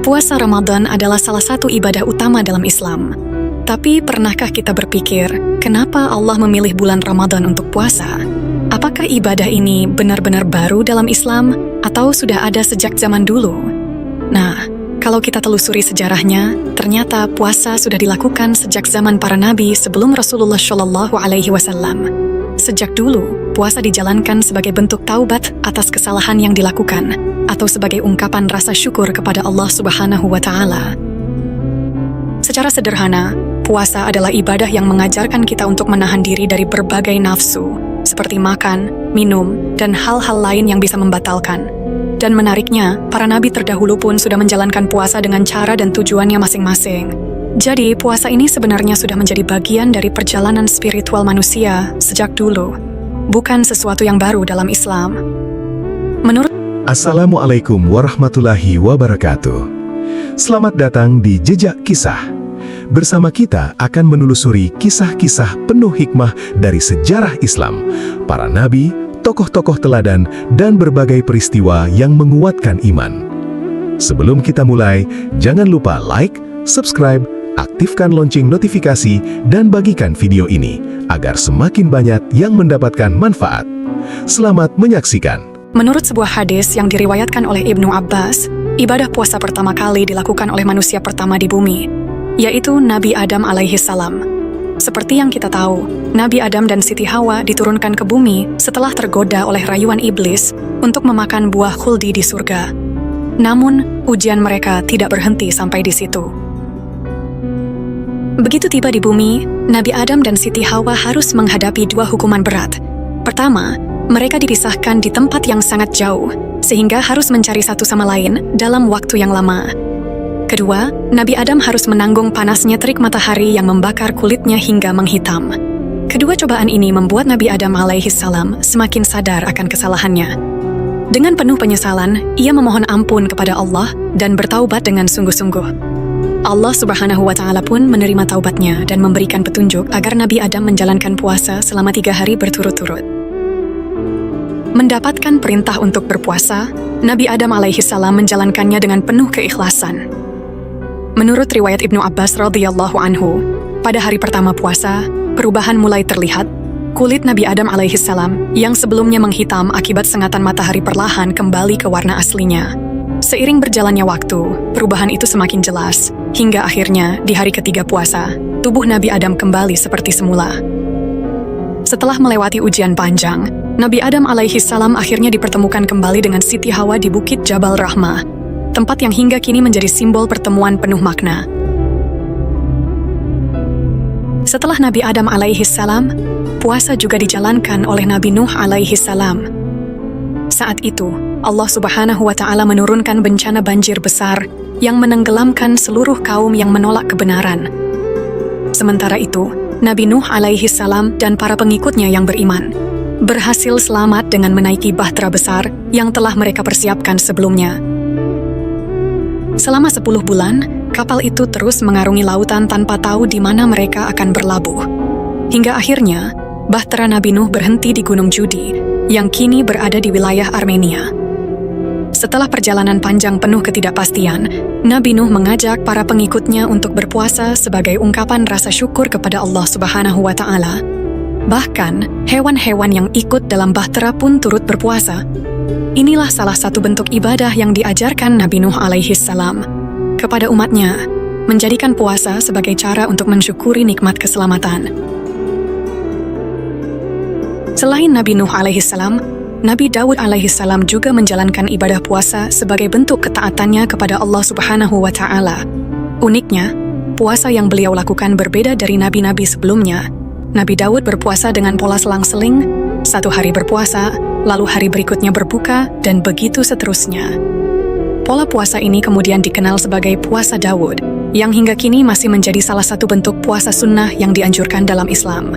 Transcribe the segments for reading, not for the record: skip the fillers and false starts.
Puasa Ramadan adalah salah satu ibadah utama dalam Islam. Tapi pernahkah kita berpikir, kenapa Allah memilih bulan Ramadan untuk puasa? Apakah ibadah ini benar-benar baru dalam Islam atau sudah ada sejak zaman dulu? Nah, kalau kita telusuri sejarahnya, ternyata puasa sudah dilakukan sejak zaman para nabi sebelum Rasulullah Shallallahu Alaihi Wasallam. Sejak dulu, puasa dijalankan sebagai bentuk taubat atas kesalahan yang dilakukan, atau sebagai ungkapan rasa syukur kepada Allah Subhanahu wa Ta'ala. Secara sederhana, puasa adalah ibadah yang mengajarkan kita untuk menahan diri dari berbagai nafsu, seperti makan, minum, dan hal-hal lain yang bisa membatalkan. Dan menariknya, para nabi terdahulu pun sudah menjalankan puasa dengan cara dan tujuannya masing-masing. Jadi, puasa ini sebenarnya sudah menjadi bagian dari perjalanan spiritual manusia sejak dulu, bukan sesuatu yang baru dalam Islam. Assalamualaikum warahmatullahi wabarakatuh. Selamat datang di Jejak Kisah. Bersama kita akan menelusuri kisah-kisah penuh hikmah dari sejarah Islam, para nabi, tokoh-tokoh teladan, dan berbagai peristiwa yang menguatkan iman. Sebelum kita mulai, jangan lupa like, subscribe, aktifkan lonceng notifikasi, dan bagikan video ini agar semakin banyak yang mendapatkan manfaat. Selamat menyaksikan. Menurut sebuah hadis yang diriwayatkan oleh Ibnu Abbas, ibadah puasa pertama kali dilakukan oleh manusia pertama di bumi, yaitu Nabi Adam alaihi salam. Seperti yang kita tahu, Nabi Adam dan Siti Hawa diturunkan ke bumi setelah tergoda oleh rayuan iblis untuk memakan buah khuldi di surga. Namun, ujian mereka tidak berhenti sampai di situ. Begitu tiba di bumi, Nabi Adam dan Siti Hawa harus menghadapi dua hukuman berat. Pertama, mereka dipisahkan di tempat yang sangat jauh, sehingga harus mencari satu sama lain dalam waktu yang lama. Kedua, Nabi Adam harus menanggung panasnya terik matahari yang membakar kulitnya hingga menghitam. Kedua cobaan ini membuat Nabi Adam alaihi salam semakin sadar akan kesalahannya. Dengan penuh penyesalan, ia memohon ampun kepada Allah dan bertaubat dengan sungguh-sungguh. Allah Subhanahu wa Ta'ala pun menerima taubatnya dan memberikan petunjuk agar Nabi Adam menjalankan puasa selama 3 hari berturut-turut. Mendapatkan perintah untuk berpuasa, Nabi Adam alaihi salam menjalankannya dengan penuh keikhlasan. Menurut riwayat Ibnu Abbas radhiyallahu anhu, pada hari pertama puasa, perubahan mulai terlihat. Kulit Nabi Adam alaihi salam yang sebelumnya menghitam akibat sengatan matahari perlahan kembali ke warna aslinya. Seiring berjalannya waktu, perubahan itu semakin jelas, hingga akhirnya di hari ketiga puasa, tubuh Nabi Adam kembali seperti semula. Setelah melewati ujian panjang, Nabi Adam alaihi salam akhirnya dipertemukan kembali dengan Siti Hawa di Bukit Jabal Rahmah, tempat yang hingga kini menjadi simbol pertemuan penuh makna. Setelah Nabi Adam alaihi salam, puasa juga dijalankan oleh Nabi Nuh alaihi salam. Saat itu, Allah Subhanahu wa Ta'ala menurunkan bencana banjir besar yang menenggelamkan seluruh kaum yang menolak kebenaran. Sementara itu, Nabi Nuh alaihi salam dan para pengikutnya yang beriman berhasil selamat dengan menaiki bahtera besar yang telah mereka persiapkan sebelumnya. Selama 10 bulan, kapal itu terus mengarungi lautan tanpa tahu di mana mereka akan berlabuh. Hingga akhirnya, bahtera Nabi Nuh berhenti di Gunung Judi, yang kini berada di wilayah Armenia. Setelah perjalanan panjang penuh ketidakpastian, Nabi Nuh mengajak para pengikutnya untuk berpuasa sebagai ungkapan rasa syukur kepada Allah Subhanahu wa Ta'ala. Bahkan, hewan-hewan yang ikut dalam bahtera pun turut berpuasa. Inilah salah satu bentuk ibadah yang diajarkan Nabi Nuh alaihi salam kepada umatnya, menjadikan puasa sebagai cara untuk mensyukuri nikmat keselamatan. Selain Nabi Nuh alaihi salam, Nabi Daud alaihi salam juga menjalankan ibadah puasa sebagai bentuk ketaatannya kepada Allah Subhanahu wa Ta'ala. Uniknya, puasa yang beliau lakukan berbeda dari nabi-nabi sebelumnya. Nabi Daud berpuasa dengan pola selang-seling, 1 hari berpuasa, lalu hari berikutnya berbuka, dan begitu seterusnya. Pola puasa ini kemudian dikenal sebagai puasa Daud, yang hingga kini masih menjadi salah satu bentuk puasa sunnah yang dianjurkan dalam Islam.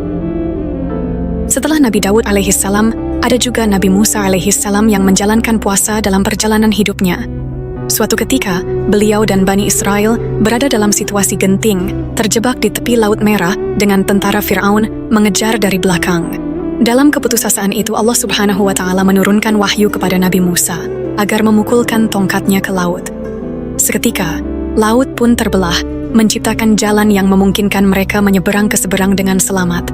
Setelah Nabi Daud alaihi salam, ada juga Nabi Musa alaihi salam yang menjalankan puasa dalam perjalanan hidupnya. Suatu ketika, beliau dan Bani Israel berada dalam situasi genting, terjebak di tepi Laut Merah dengan tentara Fir'aun mengejar dari belakang. Dalam keputusasaan itu Allah Subhanahu wa Ta'ala menurunkan wahyu kepada Nabi Musa agar memukulkan tongkatnya ke laut. Seketika, laut pun terbelah, menciptakan jalan yang memungkinkan mereka menyeberang ke seberang dengan selamat.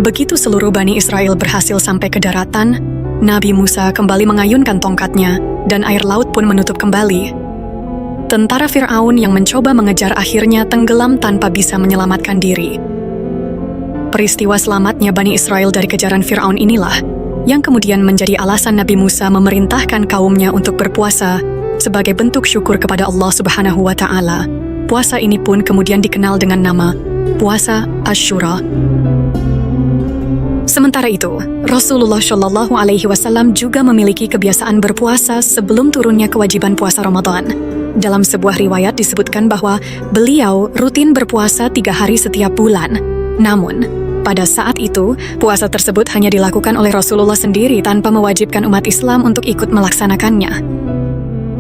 Begitu seluruh Bani Israel berhasil sampai ke daratan, Nabi Musa kembali mengayunkan tongkatnya, dan air laut pun menutup kembali. Tentara Fir'aun yang mencoba mengejar akhirnya tenggelam tanpa bisa menyelamatkan diri. Peristiwa selamatnya Bani Israel dari kejaran Fir'aun inilah yang kemudian menjadi alasan Nabi Musa memerintahkan kaumnya untuk berpuasa sebagai bentuk syukur kepada Allah Subhanahu wa Ta'ala. Puasa ini pun kemudian dikenal dengan nama Puasa Asyura. Sementara itu, Rasulullah Shallallahu Alaihi Wasallam juga memiliki kebiasaan berpuasa sebelum turunnya kewajiban puasa Ramadan. Dalam sebuah riwayat disebutkan bahwa beliau rutin berpuasa 3 hari setiap bulan. Namun, pada saat itu, puasa tersebut hanya dilakukan oleh Rasulullah sendiri tanpa mewajibkan umat Islam untuk ikut melaksanakannya.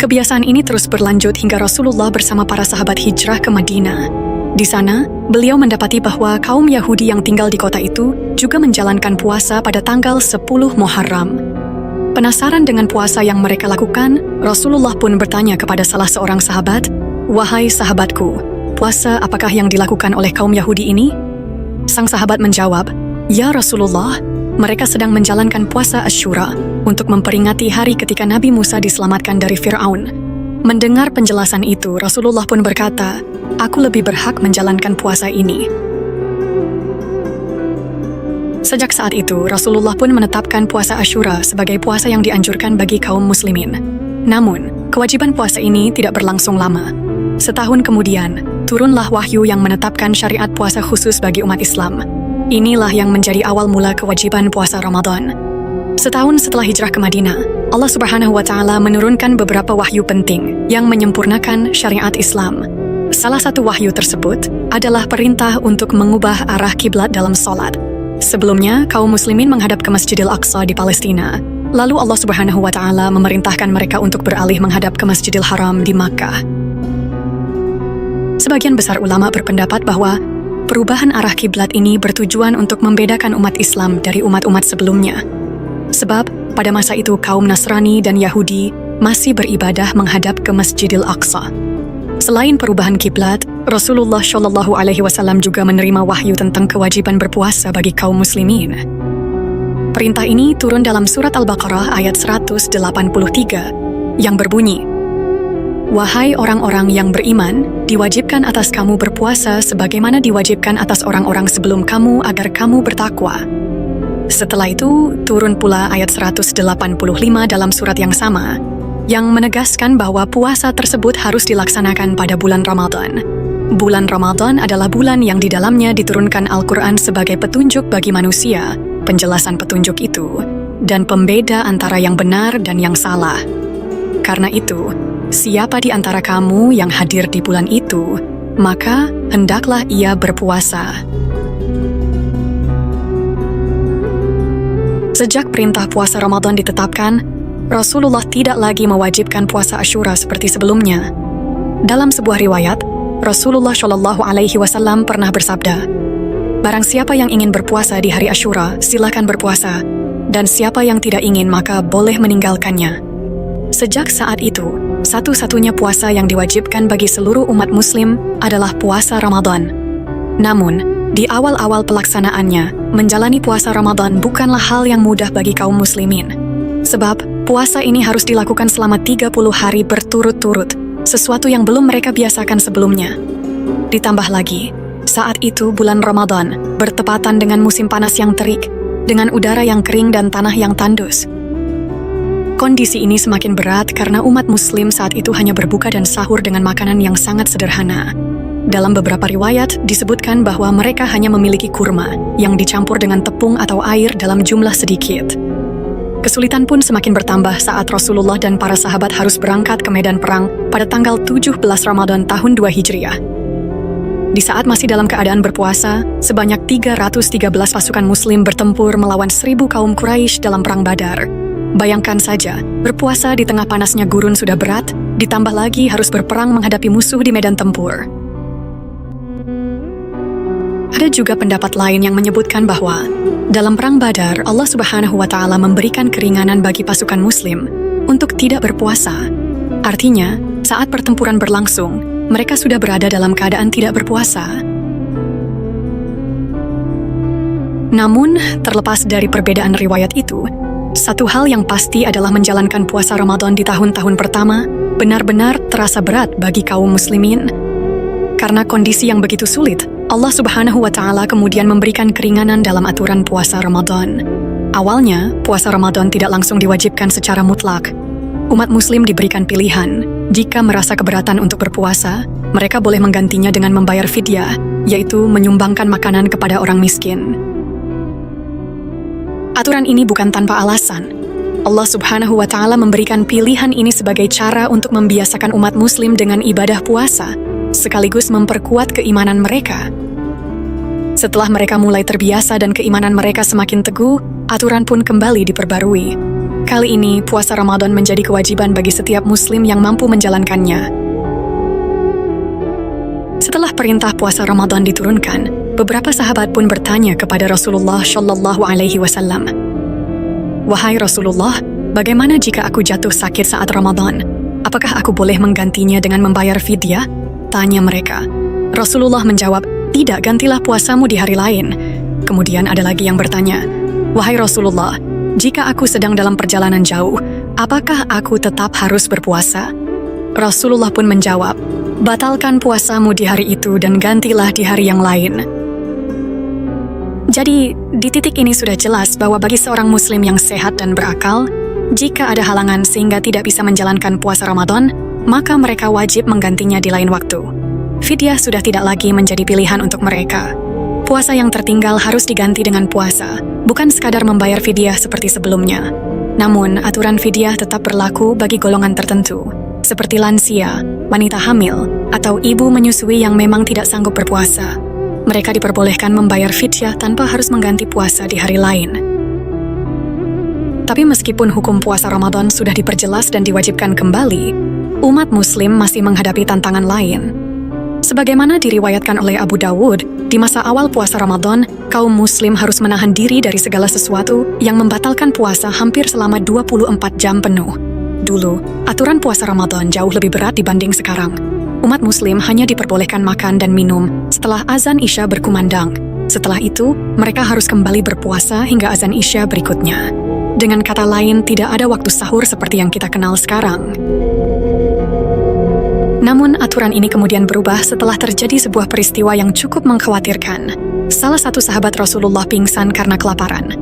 Kebiasaan ini terus berlanjut hingga Rasulullah bersama para sahabat hijrah ke Madinah. Di sana, beliau mendapati bahwa kaum Yahudi yang tinggal di kota itu juga menjalankan puasa pada tanggal 10 Muharram. Penasaran dengan puasa yang mereka lakukan, Rasulullah pun bertanya kepada salah seorang sahabat, "Wahai sahabatku, puasa apakah yang dilakukan oleh kaum Yahudi ini?" Sang sahabat menjawab, "Ya Rasulullah, mereka sedang menjalankan puasa Asyura untuk memperingati hari ketika Nabi Musa diselamatkan dari Fir'aun." Mendengar penjelasan itu, Rasulullah pun berkata, "Aku lebih berhak menjalankan puasa ini." Sejak saat itu, Rasulullah pun menetapkan puasa Asyura sebagai puasa yang dianjurkan bagi kaum muslimin. Namun, kewajiban puasa ini tidak berlangsung lama. Setahun kemudian, turunlah wahyu yang menetapkan syariat puasa khusus bagi umat Islam. Inilah yang menjadi awal mula kewajiban puasa Ramadan. Setahun setelah hijrah ke Madinah, Allah Subhanahu wa Ta'ala menurunkan beberapa wahyu penting yang menyempurnakan syariat Islam. Salah satu wahyu tersebut adalah perintah untuk mengubah arah kiblat dalam sholat. Sebelumnya, kaum muslimin menghadap ke Masjidil Aqsa di Palestina. Lalu Allah Subhanahu wa Ta'ala memerintahkan mereka untuk beralih menghadap ke Masjidil Haram di Makkah. Sebagian besar ulama berpendapat bahwa perubahan arah kiblat ini bertujuan untuk membedakan umat Islam dari umat-umat sebelumnya. Sebab, pada masa itu kaum Nasrani dan Yahudi masih beribadah menghadap ke Masjidil Aqsa. Selain perubahan kiblat, Rasulullah Shallallahu Alaihi Wasallam juga menerima wahyu tentang kewajiban berpuasa bagi kaum muslimin. Perintah ini turun dalam surat Al-Baqarah ayat 183 yang berbunyi, "Wahai orang-orang yang beriman, diwajibkan atas kamu berpuasa sebagaimana diwajibkan atas orang-orang sebelum kamu agar kamu bertakwa." Setelah itu, turun pula ayat 185 dalam surat yang sama, yang menegaskan bahwa puasa tersebut harus dilaksanakan pada bulan Ramadan. Bulan Ramadan adalah bulan yang di dalamnya diturunkan Al-Quran sebagai petunjuk bagi manusia, penjelasan petunjuk itu, dan pembeda antara yang benar dan yang salah. Karena itu, siapa di antara kamu yang hadir di bulan itu, maka hendaklah ia berpuasa. Sejak perintah puasa Ramadan ditetapkan, Rasulullah tidak lagi mewajibkan puasa Asyura seperti sebelumnya. Dalam sebuah riwayat, Rasulullah Shallallahu Alaihi Wasallam pernah bersabda, "Barang siapa yang ingin berpuasa di hari Asyura, silakan berpuasa, dan siapa yang tidak ingin maka boleh meninggalkannya." Sejak saat itu, satu-satunya puasa yang diwajibkan bagi seluruh umat Muslim adalah puasa Ramadan. Namun, di awal-awal pelaksanaannya, menjalani puasa Ramadan bukanlah hal yang mudah bagi kaum muslimin. Sebab, puasa ini harus dilakukan selama 30 hari berturut-turut, sesuatu yang belum mereka biasakan sebelumnya. Ditambah lagi, saat itu bulan Ramadan bertepatan dengan musim panas yang terik, dengan udara yang kering dan tanah yang tandus. Kondisi ini semakin berat karena umat muslim saat itu hanya berbuka dan sahur dengan makanan yang sangat sederhana. Dalam beberapa riwayat disebutkan bahwa mereka hanya memiliki kurma yang dicampur dengan tepung atau air dalam jumlah sedikit. Kesulitan pun semakin bertambah saat Rasulullah dan para sahabat harus berangkat ke medan perang pada tanggal 17 Ramadan tahun 2 Hijriah. Di saat masih dalam keadaan berpuasa, sebanyak 313 pasukan muslim bertempur melawan 1000 kaum Quraisy dalam perang Badar. Bayangkan saja, berpuasa di tengah panasnya gurun sudah berat, ditambah lagi harus berperang menghadapi musuh di medan tempur. Ada juga pendapat lain yang menyebutkan bahwa Dalam Perang Badar, Allah Subhanahu wa Ta'ala memberikan keringanan bagi pasukan Muslim untuk tidak berpuasa. Artinya, saat pertempuran berlangsung, mereka sudah berada dalam keadaan tidak berpuasa. Namun, terlepas dari perbedaan riwayat itu, satu hal yang pasti adalah menjalankan puasa Ramadan di tahun-tahun pertama benar-benar terasa berat bagi kaum muslimin. Karena kondisi yang begitu sulit, Allah Subhanahu wa Ta'ala kemudian memberikan keringanan dalam aturan puasa Ramadan. Awalnya, puasa Ramadan tidak langsung diwajibkan secara mutlak. Umat muslim diberikan pilihan. Jika merasa keberatan untuk berpuasa, mereka boleh menggantinya dengan membayar fidyah, yaitu menyumbangkan makanan kepada orang miskin. Aturan ini bukan tanpa alasan. Allah Subhanahu wa Ta'ala memberikan pilihan ini sebagai cara untuk membiasakan umat muslim dengan ibadah puasa, sekaligus memperkuat keimanan mereka. Setelah mereka mulai terbiasa dan keimanan mereka semakin teguh, aturan pun kembali diperbarui. Kali ini, puasa Ramadan menjadi kewajiban bagi setiap muslim yang mampu menjalankannya. Setelah perintah puasa Ramadan diturunkan, beberapa sahabat pun bertanya kepada Rasulullah Shallallahu Alaihi Wasallam, "Wahai Rasulullah, bagaimana jika aku jatuh sakit saat Ramadan? Apakah aku boleh menggantinya dengan membayar fidyah?" Tanya mereka. Rasulullah menjawab, "Tidak, gantilah puasamu di hari lain." Kemudian ada lagi yang bertanya, "Wahai Rasulullah, jika aku sedang dalam perjalanan jauh, apakah aku tetap harus berpuasa?" Rasulullah pun menjawab, "Batalkan puasamu di hari itu dan gantilah di hari yang lain." Jadi, di titik ini sudah jelas bahwa bagi seorang muslim yang sehat dan berakal, jika ada halangan sehingga tidak bisa menjalankan puasa Ramadan, maka mereka wajib menggantinya di lain waktu. Fidyah sudah tidak lagi menjadi pilihan untuk mereka. Puasa yang tertinggal harus diganti dengan puasa, bukan sekadar membayar fidyah seperti sebelumnya. Namun, aturan fidyah tetap berlaku bagi golongan tertentu, seperti lansia, wanita hamil, atau ibu menyusui yang memang tidak sanggup berpuasa. Mereka diperbolehkan membayar fidyah tanpa harus mengganti puasa di hari lain. Tapi meskipun hukum puasa Ramadan sudah diperjelas dan diwajibkan kembali, umat muslim masih menghadapi tantangan lain. Sebagaimana diriwayatkan oleh Abu Dawud, di masa awal puasa Ramadan, kaum muslim harus menahan diri dari segala sesuatu yang membatalkan puasa hampir selama 24 jam penuh. Dulu, aturan puasa Ramadan jauh lebih berat dibanding sekarang. Umat muslim hanya diperbolehkan makan dan minum setelah azan Isya berkumandang. Setelah itu, mereka harus kembali berpuasa hingga azan Isya berikutnya. Dengan kata lain, tidak ada waktu sahur seperti yang kita kenal sekarang. Namun, aturan ini kemudian berubah setelah terjadi sebuah peristiwa yang cukup mengkhawatirkan. Salah satu sahabat Rasulullah pingsan karena kelaparan.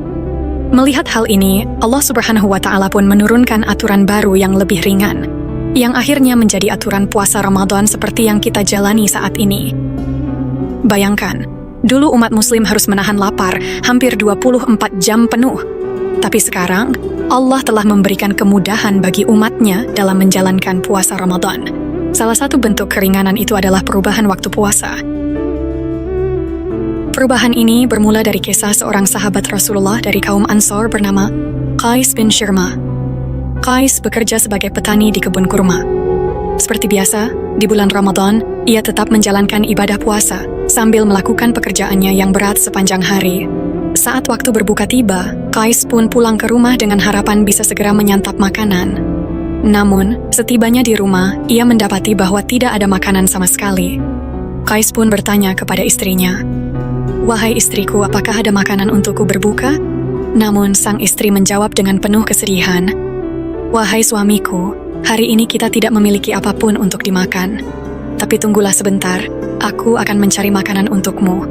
Melihat hal ini, Allah Subhanahu wa Ta'ala pun menurunkan aturan baru yang lebih ringan, yang akhirnya menjadi aturan puasa Ramadan seperti yang kita jalani saat ini. Bayangkan, dulu umat muslim harus menahan lapar hampir 24 jam penuh. Tapi sekarang, Allah telah memberikan kemudahan bagi umatnya dalam menjalankan puasa Ramadan. Salah satu bentuk keringanan itu adalah perubahan waktu puasa. Perubahan ini bermula dari kisah seorang sahabat Rasulullah dari kaum Ansor bernama Qais bin Shirma. Qais bekerja sebagai petani di kebun kurma. Seperti biasa, di bulan Ramadan, ia tetap menjalankan ibadah puasa sambil melakukan pekerjaannya yang berat sepanjang hari. Saat waktu berbuka tiba, Qais pun pulang ke rumah dengan harapan bisa segera menyantap makanan. Namun, setibanya di rumah, ia mendapati bahwa tidak ada makanan sama sekali. Qais pun bertanya kepada istrinya, "Wahai istriku, apakah ada makanan untukku berbuka?" Namun, sang istri menjawab dengan penuh kesedihan, "Wahai suamiku, hari ini kita tidak memiliki apapun untuk dimakan. Tapi tunggulah sebentar, aku akan mencari makanan untukmu."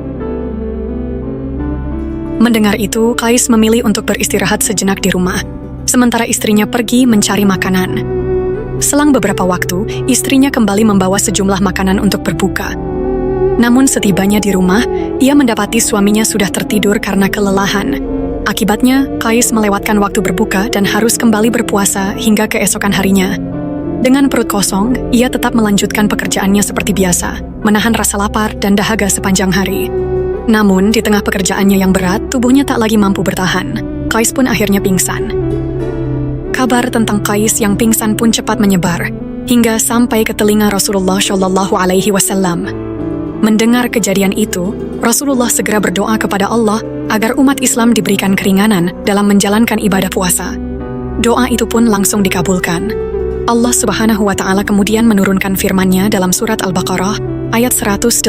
Mendengar itu, Qais memilih untuk beristirahat sejenak di rumah, sementara istrinya pergi mencari makanan. Selang beberapa waktu, istrinya kembali membawa sejumlah makanan untuk berbuka. Namun setibanya di rumah, ia mendapati suaminya sudah tertidur karena kelelahan. Akibatnya, Qais melewatkan waktu berbuka dan harus kembali berpuasa hingga keesokan harinya. Dengan perut kosong, ia tetap melanjutkan pekerjaannya seperti biasa, menahan rasa lapar dan dahaga sepanjang hari. Namun, di tengah pekerjaannya yang berat, tubuhnya tak lagi mampu bertahan. Qais pun akhirnya pingsan. Kabar tentang Qais yang pingsan pun cepat menyebar, hingga sampai ke telinga Rasulullah Shallallahu Alaihi Wasallam. Mendengar kejadian itu, Rasulullah segera berdoa kepada Allah agar umat Islam diberikan keringanan dalam menjalankan ibadah puasa. Doa itu pun langsung dikabulkan. Allah Subhanahu wa Ta'ala kemudian menurunkan firman-Nya dalam surat Al-Baqarah ayat 187.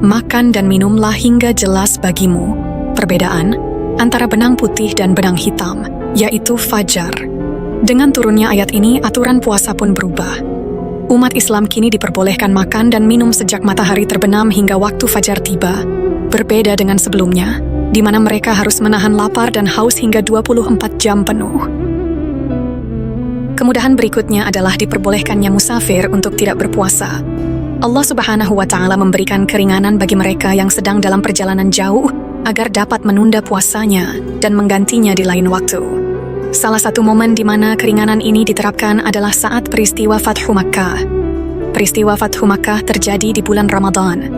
Makan dan minumlah hingga jelas bagimu perbedaan antara benang putih dan benang hitam, yaitu fajar. Dengan turunnya ayat ini, aturan puasa pun berubah. Umat Islam kini diperbolehkan makan dan minum sejak matahari terbenam hingga waktu fajar tiba. Berbeda dengan sebelumnya, di mana mereka harus menahan lapar dan haus hingga 24 jam penuh. Kemudahan berikutnya adalah diperbolehkannya musafir untuk tidak berpuasa. Allah Subhanahu wa Ta'ala memberikan keringanan bagi mereka yang sedang dalam perjalanan jauh agar dapat menunda puasanya dan menggantinya di lain waktu. Salah satu momen di mana keringanan ini diterapkan adalah saat peristiwa Fathu Makkah. Peristiwa Fathu Makkah terjadi di bulan Ramadan.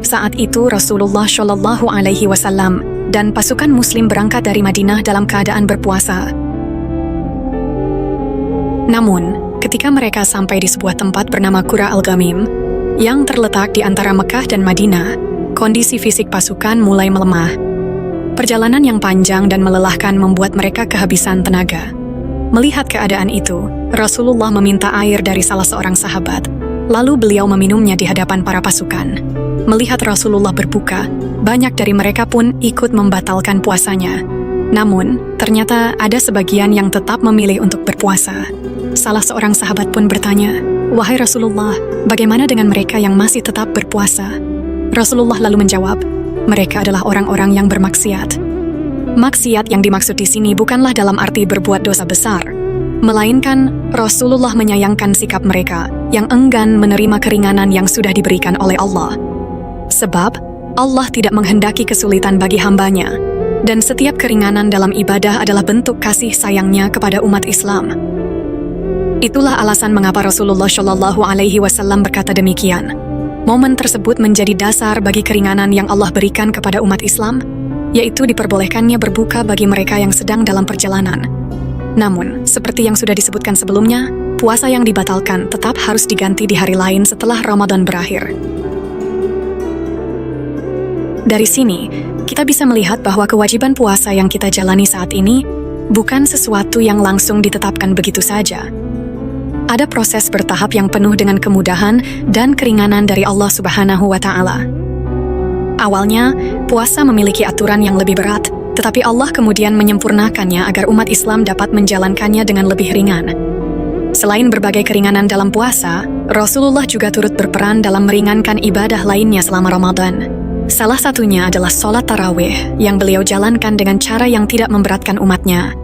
Saat itu Rasulullah Shallallahu Alaihi Wasallam dan pasukan Muslim berangkat dari Madinah dalam keadaan berpuasa. Namun, ketika mereka sampai di sebuah tempat bernama Qura Al-Ghamim, yang terletak di antara Mekah dan Madinah, kondisi fisik pasukan mulai melemah. Perjalanan yang panjang dan melelahkan membuat mereka kehabisan tenaga. Melihat keadaan itu, Rasulullah meminta air dari salah seorang sahabat, lalu beliau meminumnya di hadapan para pasukan. Melihat Rasulullah berbuka, banyak dari mereka pun ikut membatalkan puasanya. Namun, ternyata ada sebagian yang tetap memilih untuk berpuasa. Salah seorang sahabat pun bertanya, "Wahai Rasulullah, bagaimana dengan mereka yang masih tetap berpuasa?" Rasulullah lalu menjawab, "Mereka adalah orang-orang yang bermaksiat." Maksiat yang dimaksud di sini bukanlah dalam arti berbuat dosa besar, melainkan Rasulullah menyayangkan sikap mereka yang enggan menerima keringanan yang sudah diberikan oleh Allah. Sebab Allah tidak menghendaki kesulitan bagi hambanya, dan setiap keringanan dalam ibadah adalah bentuk kasih sayangnya kepada umat Islam. Itulah alasan mengapa Rasulullah Shallallahu Alaihi Wasallam berkata demikian. Momen tersebut menjadi dasar bagi keringanan yang Allah berikan kepada umat Islam, yaitu diperbolehkannya berbuka bagi mereka yang sedang dalam perjalanan. Namun, seperti yang sudah disebutkan sebelumnya, puasa yang dibatalkan tetap harus diganti di hari lain setelah Ramadan berakhir. Dari sini, kita bisa melihat bahwa kewajiban puasa yang kita jalani saat ini bukan sesuatu yang langsung ditetapkan begitu saja. Ada proses bertahap yang penuh dengan kemudahan dan keringanan dari Allah Subhanahu wa Ta'ala. Awalnya, puasa memiliki aturan yang lebih berat, tetapi Allah kemudian menyempurnakannya agar umat Islam dapat menjalankannya dengan lebih ringan. Selain berbagai keringanan dalam puasa, Rasulullah juga turut berperan dalam meringankan ibadah lainnya selama Ramadan. Salah satunya adalah sholat tarawih yang beliau jalankan dengan cara yang tidak memberatkan umatnya.